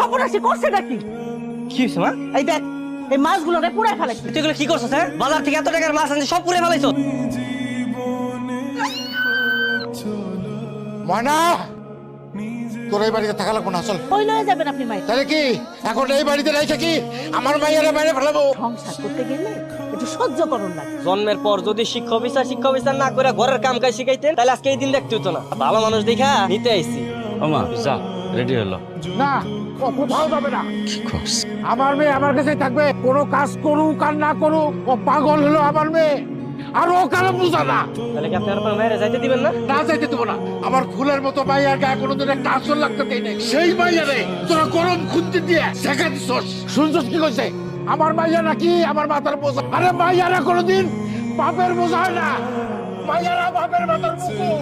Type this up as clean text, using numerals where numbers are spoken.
সর্বনাশী করছে নাকি? কি হয়েছে মা? এই দেখ, এই মাছগুলোরে পুড়ায় ফেলেছে। তুই এগুলো কি করছিস? হ্যাঁ, বাজার থেকে এত টাকার মাছ আনছি, সব পুড়ে ফেলাইছো। ময়না, তোর এই বাড়িতে থাকা লাগবো না, চল। কই লয়ে যাবেন আপনি মাই? তাহলে কি এখন এই বাড়িতে রেখে কি আমার মাইয়ারে বাইরে ফেলাবো? সংসার করতে গেলে একটু সহ্য করুন লাগে। জন্মের পর যদি শিক্ষা বিচার না করে ঘরের কাম কাজ শিখাইতেন, তাহলে আজকে এই দিন দেখতে হতো না। ভালো মানুষ দেখা নিতে আইছি। ওমা যা, রেডি হলো। না, ও কোথাও যাবে না। আমার মেয়ে আমার কাছে থাকবে, কোনো কাজ করুক আর না করুক, ও পাগল হলো আমার মেয়ে। আর ও কারো বুঝা না, তাহলে কি আপনি আর আপনার মেয়েরে যাইতে দিবেন না? না যাইতে দেবো না। আমার ফুলের মতো মাইয়ার গায়ে কোনোদিন একটা আসল লাগতে দেয় নাই। সেই মাইয়ারে তোরা গরম খুঁজতে দিয়ে শেখা দিছস। শুনছস কি কইছে? আমার মাইয়া নাকি আমার মাথার বোঝা। আরে মাইয়ারা কোনোদিন বাপের বোঝা হয় না, মাইয়ারা বাপের মাথার মুকুট।